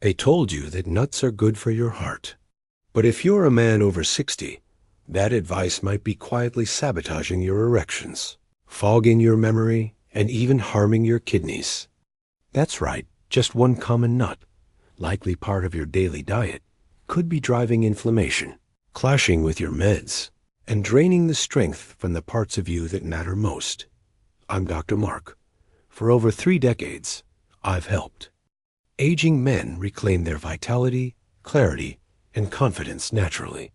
They told you that nuts are good for your heart. But if you're a man over 60, that advice might be quietly sabotaging your erections, fogging your memory, and even harming your kidneys. That's right, just one common nut, likely part of your daily diet, could be driving inflammation, clashing with your meds, and draining the strength from the parts of you that matter most. I'm Dr. Mark. For over 3 decades, I've helped aging men reclaim their vitality, clarity, and confidence naturally.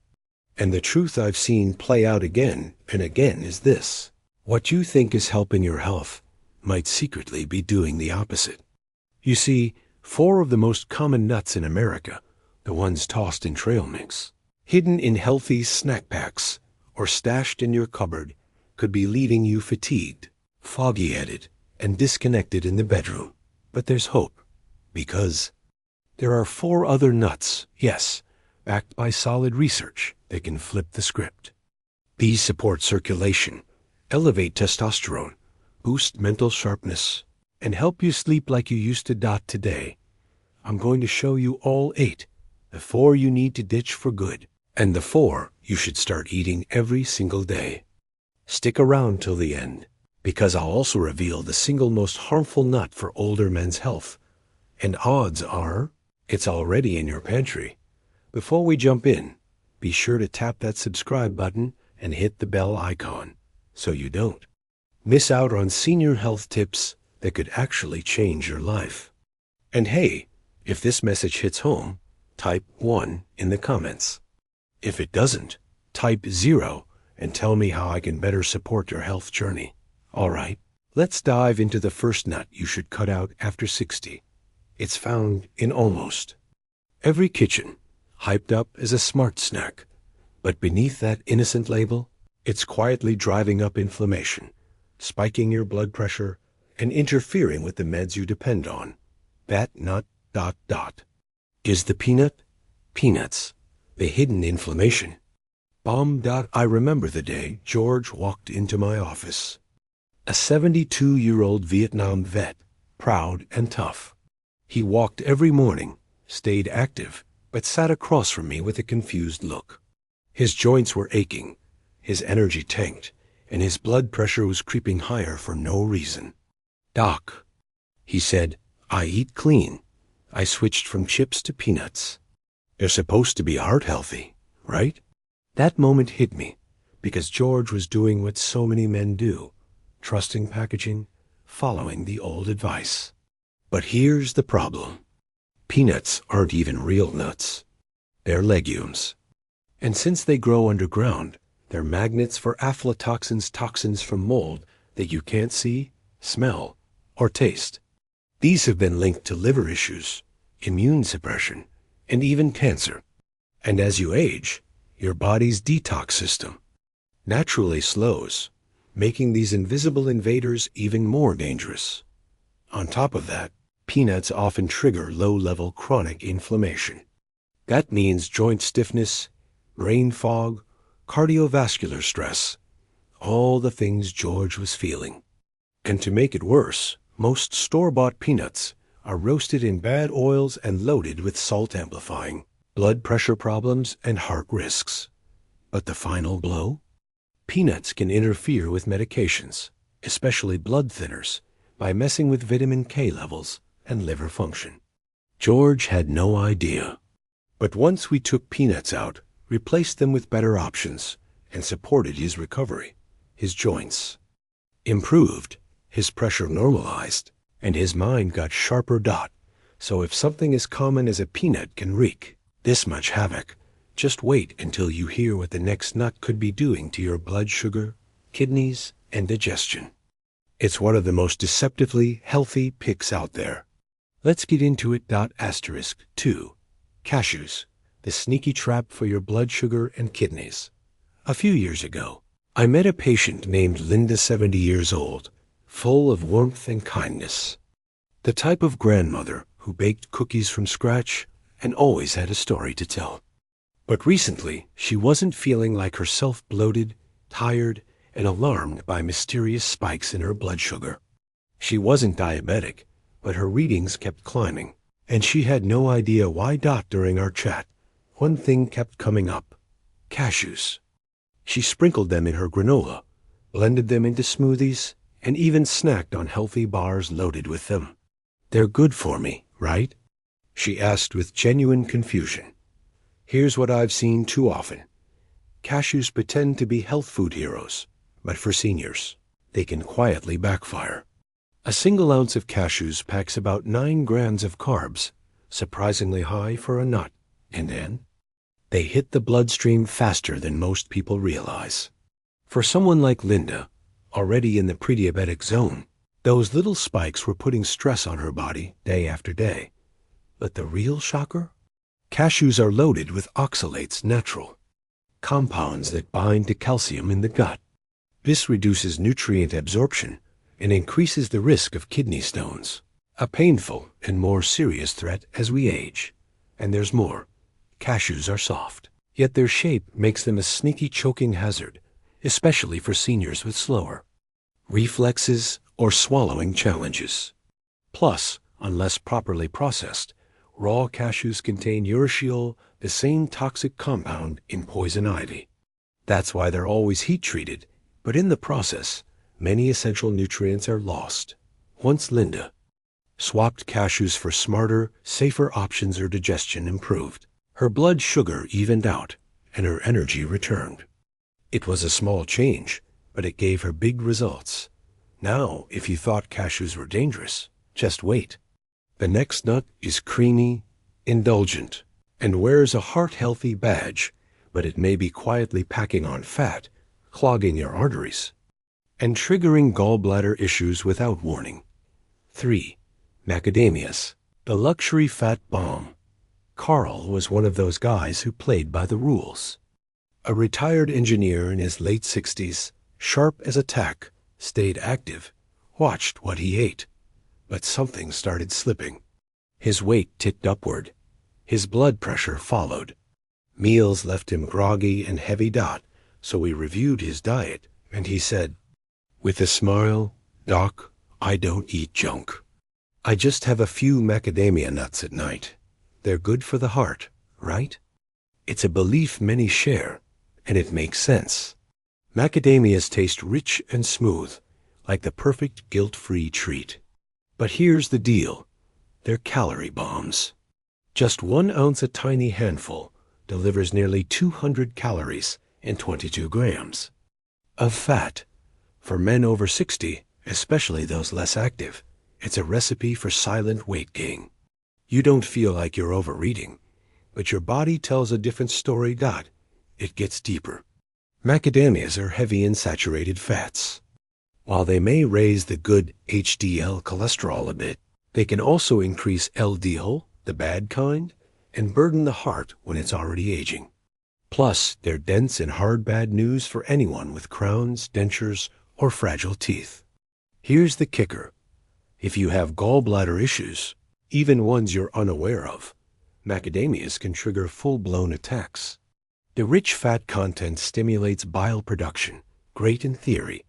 And the truth I've seen play out again and again is this: what you think is helping your health might secretly be doing the opposite. You see, 4 of the most common nuts in America, the ones tossed in trail mix, hidden in healthy snack packs, or stashed in your cupboard, could be leaving you fatigued, foggy-headed, and disconnected in the bedroom. But there's hope, because there are 4 other nuts, yes, backed by solid research, that can flip the script. These support circulation, elevate testosterone, boost mental sharpness, and help you sleep like you used to. Today, I'm going to show you all 8, the 4 you need to ditch for good, and the 4 you should start eating every single day. Stick around till the end, because I'll also reveal the single most harmful nut for older men's health. And odds are, it's already in your pantry. Before we jump in, be sure to tap that subscribe button and hit the bell icon so you don't miss out on senior health tips that could actually change your life. And hey, if this message hits home, type 1 in the comments. If it doesn't, type 0 and tell me how I can better support your health journey. All right, let's dive into the first nut you should cut out after 60. It's found in almost every kitchen, hyped up as a smart snack. But beneath that innocent label, it's quietly driving up inflammation, spiking your blood pressure, and interfering with the meds you depend on. That nut, is the peanut. Peanuts, the hidden inflammation. Bomb. I remember the day George walked into my office. A 72-year-old Vietnam vet, proud and tough. He walked every morning, stayed active, but sat across from me with a confused look. His joints were aching, his energy tanked, and his blood pressure was creeping higher for no reason. "Doc," he said, "I eat clean. I switched from chips to peanuts. They're supposed to be heart healthy, right?" That moment hit me, because George was doing what so many men do, trusting packaging, following the old advice. But here's the problem. Peanuts aren't even real nuts. They're legumes. And since they grow underground, they're magnets for aflatoxins, toxins from mold that you can't see, smell, or taste. These have been linked to liver issues, immune suppression, and even cancer. And as you age, your body's detox system naturally slows, making these invisible invaders even more dangerous. On top of that, peanuts often trigger low-level chronic inflammation. That means joint stiffness, brain fog, cardiovascular stress, all the things George was feeling. And to make it worse, most store-bought peanuts are roasted in bad oils and loaded with salt amplifying blood pressure problems and heart risks. But the final blow? Peanuts can interfere with medications, especially blood thinners, by messing with vitamin K levels and liver function. George had no idea. But once we took peanuts out, replaced them with better options, and supported his recovery, his joints improved, his pressure normalized, and his mind got sharper. So if something as common as a peanut can wreak this much havoc, just wait until you hear what the next nut could be doing to your blood sugar, kidneys, and digestion. It's one of the most deceptively healthy picks out there. Let's get into it. 2. Cashews, the sneaky trap for your blood sugar and kidneys. A few years ago, I met a patient named Linda, 70 years old, full of warmth and kindness. The type of grandmother who baked cookies from scratch and always had a story to tell. But recently, she wasn't feeling like herself, bloated, tired, and alarmed by mysterious spikes in her blood sugar. She wasn't diabetic, but her readings kept climbing, And she had no idea why. During our chat, one thing kept coming up: cashews. She sprinkled them in her granola, blended them into smoothies, and even snacked on healthy bars loaded with them. "They're good for me, right?" she asked with genuine confusion. Here's what I've seen too often. Cashews pretend to be health food heroes, but for seniors, they can quietly backfire. A single ounce of cashews packs about 9 grams of carbs, surprisingly high for a nut, and then they hit the bloodstream faster than most people realize. For someone like Linda, already in the pre-diabetic zone, those little spikes were putting stress on her body day after day. But the real shocker? Cashews are loaded with oxalates, natural compounds that bind to calcium in the gut. This reduces nutrient absorption and increases the risk of kidney stones, a painful and more serious threat as we age. And there's more. Cashews are soft, yet their shape makes them a sneaky choking hazard, especially for seniors with slower reflexes or swallowing challenges. Plus, unless properly processed, raw cashews contain urushiol, the same toxic compound in poison ivy. That's why they're always heat-treated, but in the process, many essential nutrients are lost. Once Linda swapped cashews for smarter, safer options, her digestion improved. Her blood sugar evened out, and her energy returned. It was a small change, but it gave her big results. Now, if you thought cashews were dangerous, just wait. The next nut is creamy, indulgent, and wears a heart-healthy badge, but it may be quietly packing on fat, clogging your arteries, and triggering gallbladder issues without warning. 3. Macadamias, the luxury fat bomb. Carl was one of those guys who played by the rules. A retired engineer in his late 60s, sharp as a tack, stayed active, watched what he ate. But something started slipping. His weight ticked upward. His blood pressure followed. Meals left him groggy and heavy. So we reviewed his diet, and he said, with a smile, "Doc, I don't eat junk. I just have a few macadamia nuts at night. They're good for the heart, right?" It's a belief many share, and it makes sense. Macadamias taste rich and smooth, like the perfect guilt-free treat. But here's the deal. They're calorie bombs. Just 1 ounce, a tiny handful, delivers nearly 200 calories and 22 grams of fat. For men over 60, especially those less active, it's a recipe for silent weight gain. You don't feel like you're overeating, but your body tells a different story. It gets deeper. Macadamias are heavy in saturated fats. While they may raise the good HDL cholesterol a bit, they can also increase LDL, the bad kind, and burden the heart when it's already aging. Plus, they're dense in hard bad news for anyone with crowns, dentures, or fragile teeth. Here's the kicker. If you have gallbladder issues, even ones you're unaware of, macadamias can trigger full-blown attacks. The rich fat content stimulates bile production, great in theory,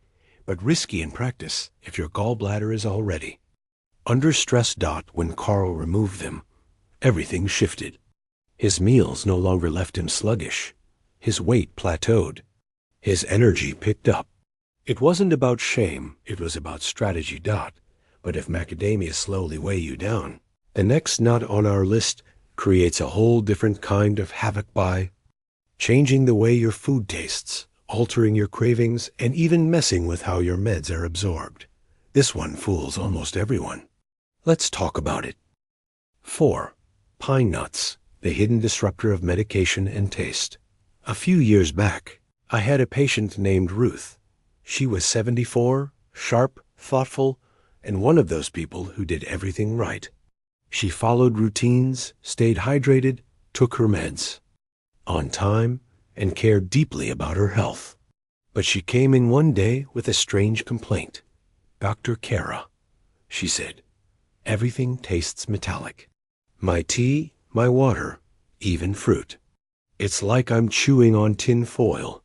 but risky in practice if your gallbladder is already under stress. When Carl removed them, everything shifted. His meals no longer left him sluggish. His weight plateaued. His energy picked up. It wasn't about shame, it was about strategy. But if macadamia slowly weigh you down, the next nut on our list creates a whole different kind of havoc by changing the way your food tastes, altering your cravings, and even messing with how your meds are absorbed. This one fools almost everyone. Let's talk about it. 4. Pine nuts, the hidden disruptor of medication and taste. A few years back, I had a patient named Ruth. She was 74, sharp, thoughtful, and one of those people who did everything right. She followed routines, stayed hydrated, took her meds on time, and cared deeply about her health. But she came in one day with a strange complaint. "Dr. Kara," she said, "everything tastes metallic. My tea, my water, even fruit. It's like I'm chewing on tin foil."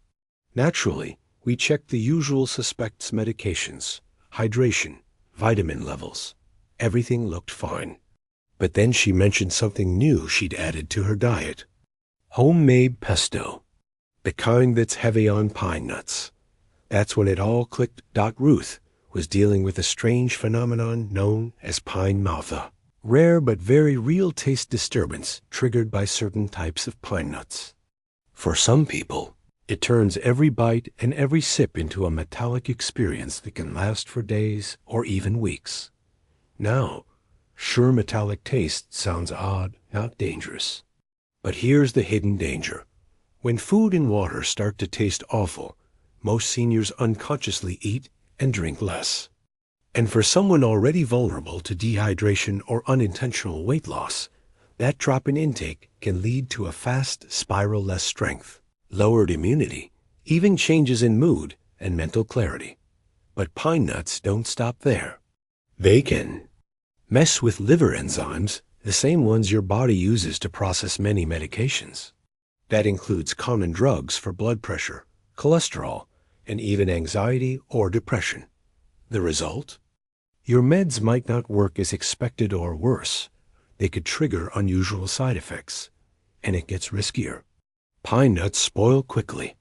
Naturally, we checked the usual suspects: medications, hydration, vitamin levels. Everything looked fine. But then she mentioned something new she'd added to her diet. Homemade pesto. The kind that's heavy on pine nuts. That's when it all clicked. Ruth was dealing with a strange phenomenon known as pine moutha. Rare but very real taste disturbance triggered by certain types of pine nuts. For some people, it turns every bite and every sip into a metallic experience that can last for days or even weeks. Now, sure, metallic taste sounds odd, not dangerous. But here's the hidden danger. When food and water start to taste awful, most seniors unconsciously eat and drink less. And for someone already vulnerable to dehydration or unintentional weight loss, that drop in intake can lead to a fast spiral: less strength, lowered immunity, even changes in mood and mental clarity. But pine nuts don't stop there. They can mess with liver enzymes, the same ones your body uses to process many medications. That includes common drugs for blood pressure, cholesterol, and even anxiety or depression. The result? Your meds might not work as expected, or worse, they could trigger unusual side effects. And it gets riskier. Pine nuts spoil quickly.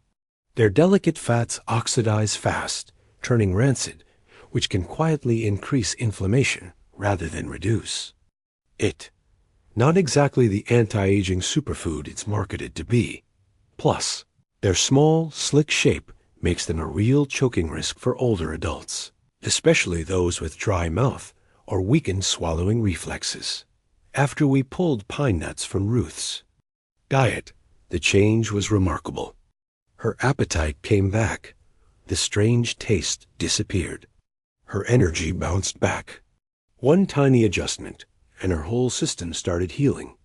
Their delicate fats oxidize fast, turning rancid, which can quietly increase inflammation rather than reduce it. Not exactly the anti-aging superfood it's marketed to be. Plus, their small, slick shape makes them a real choking risk for older adults, especially those with dry mouth or weakened swallowing reflexes. After we pulled pine nuts from Ruth's diet, the change was remarkable. Her appetite came back. The strange taste disappeared. Her energy bounced back. One tiny adjustment, and her whole system started healing.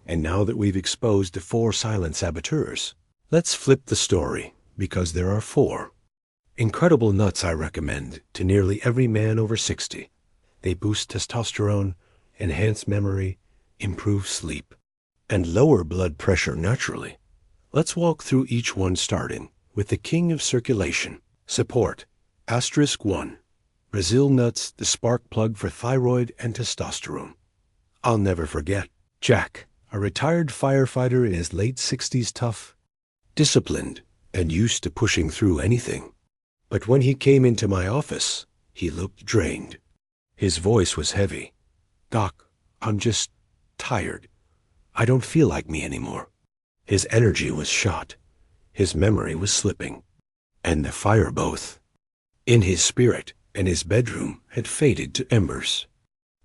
And now that we've exposed the 4 silent saboteurs, let's flip the story, because there are 4 incredible nuts I recommend to nearly every man over 60. They boost testosterone, enhance memory, improve sleep, and lower blood pressure naturally. Let's walk through each one, starting with the king of circulation. Support. *1. Brazil nuts, the spark plug for thyroid and testosterone. I'll never forget Jack, a retired firefighter in his late 60s, tough, disciplined, and used to pushing through anything. But when he came into my office, he looked drained. His voice was heavy. "Doc, I'm just tired. I don't feel like me anymore." His energy was shot. His memory was slipping. And the fire both in his spirit and his bedroom had faded to embers.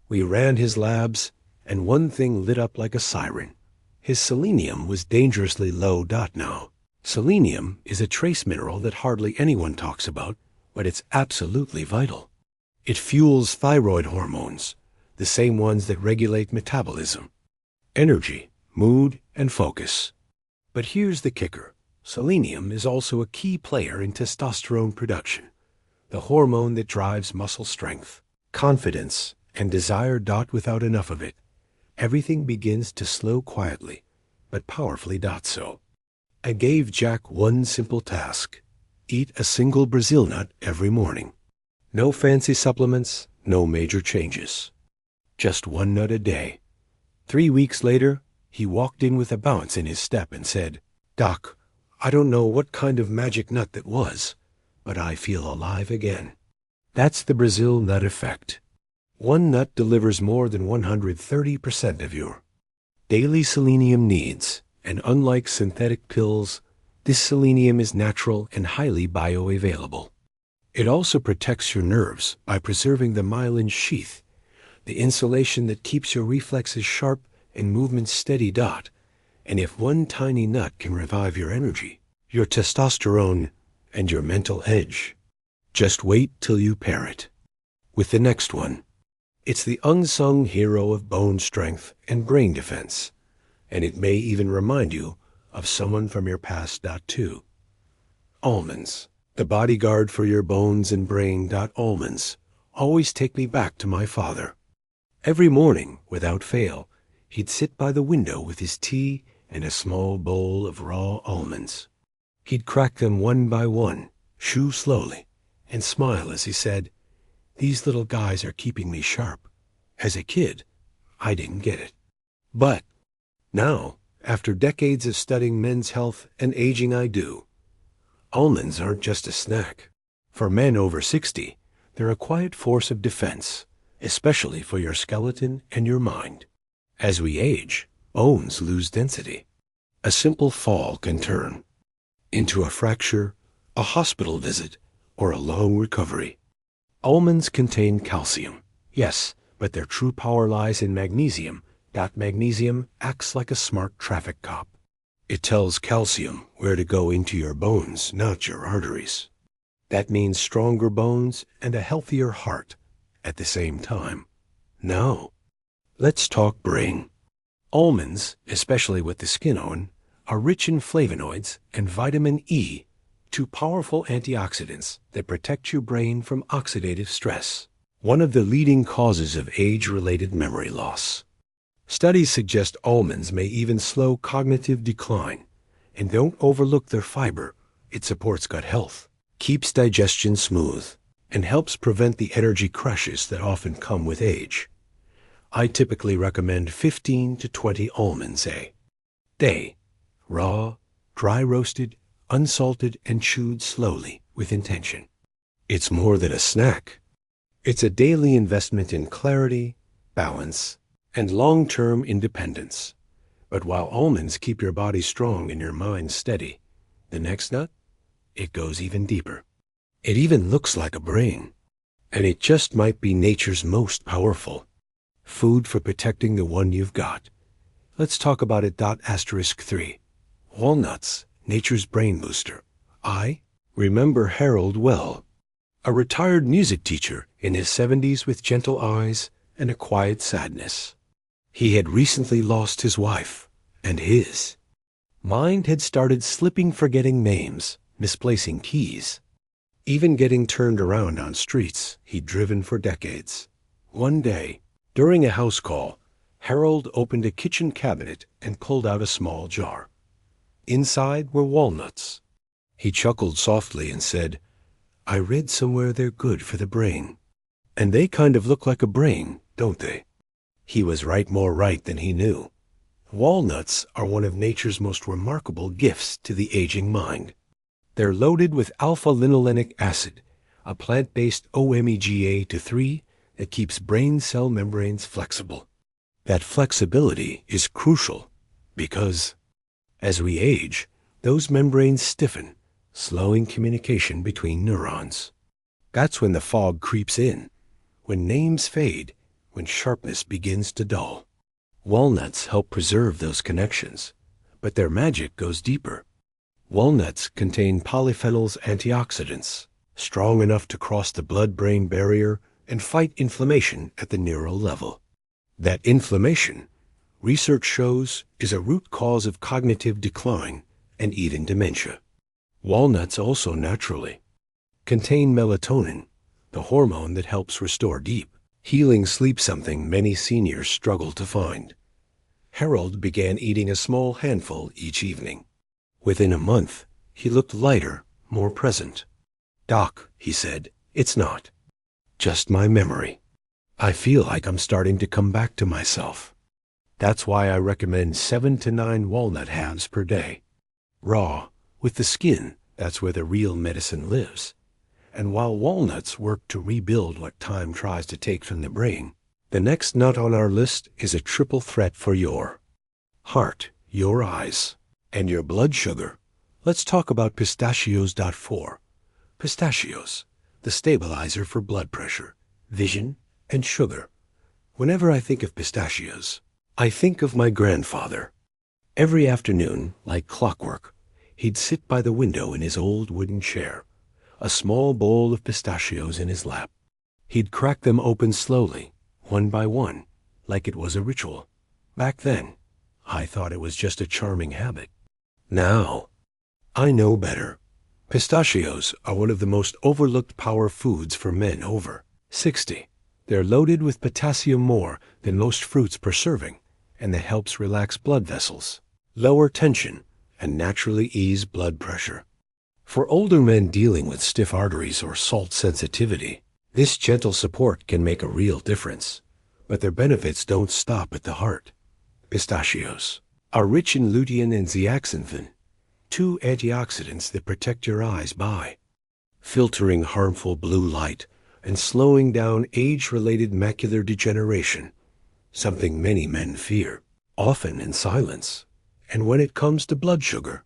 We ran his labs, and one thing lit up like a siren. His selenium was dangerously low. Now, selenium is a trace mineral that hardly anyone talks about, but it's absolutely vital. It fuels thyroid hormones, the same ones that regulate metabolism, energy, mood, and focus. But here's the kicker. Selenium is also a key player in testosterone production, the hormone that drives muscle strength, confidence, and desire. Without enough of it, everything begins to slow quietly, but powerfully. So, I gave Jack one simple task: eat a single Brazil nut every morning. No fancy supplements, no major changes. Just one nut a day. 3 weeks later, he walked in with a bounce in his step and said, "Doc, I don't know what kind of magic nut that was, but I feel alive again." That's the Brazil nut effect. One nut delivers more than 130% of your daily selenium needs, and unlike synthetic pills, this selenium is natural and highly bioavailable. It also protects your nerves by preserving the myelin sheath, the insulation that keeps your reflexes sharp and movement steady. And if one tiny nut can revive your energy, your testosterone, and your mental edge, just wait till you pair it with the next one. It's the unsung hero of bone strength and brain defense, and it may even remind you of someone from your past. 2. Almonds, the bodyguard for your bones and brain. Almonds always take me back to my father. Every morning, without fail, he'd sit by the window with his tea and a small bowl of raw almonds. He'd crack them one by one, chew slowly, and smile as he said, "These little guys are keeping me sharp." As a kid, I didn't get it. But now, after decades of studying men's health and aging, I do. Almonds aren't just a snack. For men over 60, they're a quiet force of defense, especially for your skeleton and your mind. As we age, bones lose density. A simple fall can turn into a fracture, a hospital visit, or a long recovery. Almonds contain calcium, yes, but their true power lies in magnesium. That magnesium acts like a smart traffic cop. It tells calcium where to go into your bones, not your arteries. That means stronger bones and a healthier heart at the same time. Now, let's talk brain. Almonds, especially with the skin on, are rich in flavonoids and vitamin E, two powerful antioxidants that protect your brain from oxidative stress, one of the leading causes of age-related memory loss. Studies suggest almonds may even slow cognitive decline. And don't overlook their fiber. It supports gut health, keeps digestion smooth, and helps prevent the energy crashes that often come with age. I typically recommend 15 to 20 almonds a day, raw, dry roasted, unsalted, and chewed slowly with intention. It's more than a snack. It's a daily investment in clarity, balance, and long-term independence. But while almonds keep your body strong and your mind steady, the next nut, it goes even deeper. It even looks like a brain. And it just might be nature's most powerful food for protecting the one you've got. Let's talk about it. *3. Walnuts, nature's brain booster. I remember Harold well, a retired music teacher in his 70s with gentle eyes and a quiet sadness. He had recently lost his wife, and his mind had started slipping, forgetting names, misplacing keys, even getting turned around on streets he'd driven for decades. One day, during a house call, Harold opened a kitchen cabinet and pulled out a small jar. Inside were walnuts. He chuckled softly and said, "I read somewhere they're good for the brain. And they kind of look like a brain, don't they?" He was right, more right than he knew. Walnuts are one of nature's most remarkable gifts to the aging mind. They're loaded with alpha-linolenic acid, a plant-based omega-3 that keeps brain cell membranes flexible. That flexibility is crucial because, as we age, those membranes stiffen, slowing communication between neurons. That's when the fog creeps in, when names fade, when sharpness begins to dull. Walnuts help preserve those connections, but their magic goes deeper. Walnuts contain polyphenols, antioxidants, strong enough to cross the blood-brain barrier and fight inflammation at the neural level. That inflammation, research shows, is a root cause of cognitive decline and even dementia. Walnuts also naturally contain melatonin, the hormone that helps restore deep, healing sleep, something many seniors struggle to find. Harold began eating a small handful each evening. Within a month, he looked lighter, more present. "Doc," he said, "it's not just my memory. I feel like I'm starting to come back to myself." That's why I recommend 7 to 9 walnut halves per day. Raw, with the skin, that's where the real medicine lives. And while walnuts work to rebuild what time tries to take from the brain, the next nut on our list is a triple threat for your heart, your eyes, and your blood sugar. Let's talk about pistachios. 4. Pistachios, the stabilizer for blood pressure, vision, and sugar. Whenever I think of pistachios, I think of my grandfather. Every afternoon, like clockwork, he'd sit by the window in his old wooden chair, a small bowl of pistachios in his lap. He'd crack them open slowly, one by one, like it was a ritual. Back then, I thought it was just a charming habit. Now, I know better. Pistachios are one of the most overlooked power foods for men over 60. They're loaded with potassium more than most fruits per serving, and that helps relax blood vessels, lower tension, and naturally ease blood pressure. For older men dealing with stiff arteries or salt sensitivity, this gentle support can make a real difference. But their benefits don't stop at the heart. Pistachios are rich in lutein and zeaxanthin, two antioxidants that protect your eyes by filtering harmful blue light and slowing down age-related macular degeneration, something many men fear, often in silence. And when it comes to blood sugar,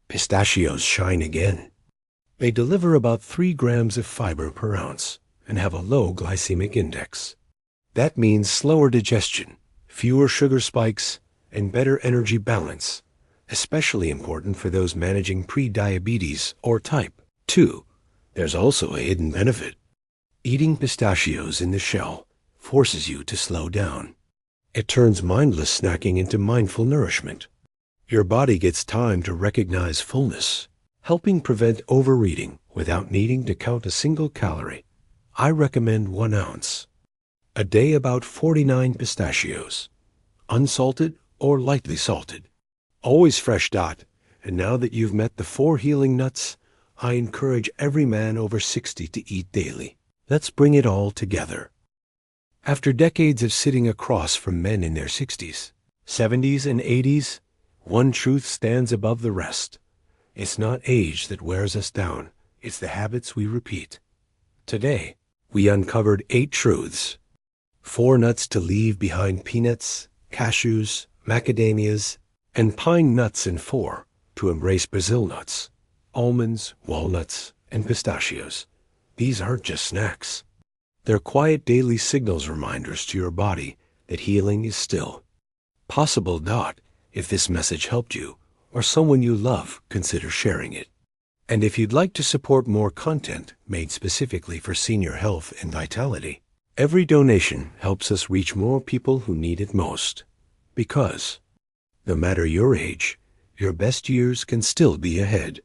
pistachios shine again. They deliver about 3 grams of fiber per ounce and have a low glycemic index. That means slower digestion, fewer sugar spikes, and better energy balance, especially important for those managing pre-diabetes or type 2. There's also a hidden benefit. Eating pistachios in the shell forces you to slow down. It turns mindless snacking into mindful nourishment. Your body gets time to recognize fullness, helping prevent overeating without needing to count a single calorie. I recommend 1 ounce a day, about 49 pistachios, unsalted or lightly salted. Always fresh. And now that you've met the 4 healing nuts, I encourage every man over 60 to eat daily. Let's bring it all together. After decades of sitting across from men in their 60s, 70s, and 80s, one truth stands above the rest. It's not age that wears us down. It's the habits we repeat. Today, we uncovered 8 truths. 4 nuts to leave behind: peanuts, cashews, macadamias, and pine nuts, and 4 to embrace: Brazil nuts, almonds, walnuts, and pistachios. These aren't just snacks. They're quiet daily signals, reminders to your body that healing is still possible. If this message helped you or someone you love, consider sharing it. And if you'd like to support more content made specifically for senior health and vitality, every donation helps us reach more people who need it most. Because no matter your age, your best years can still be ahead.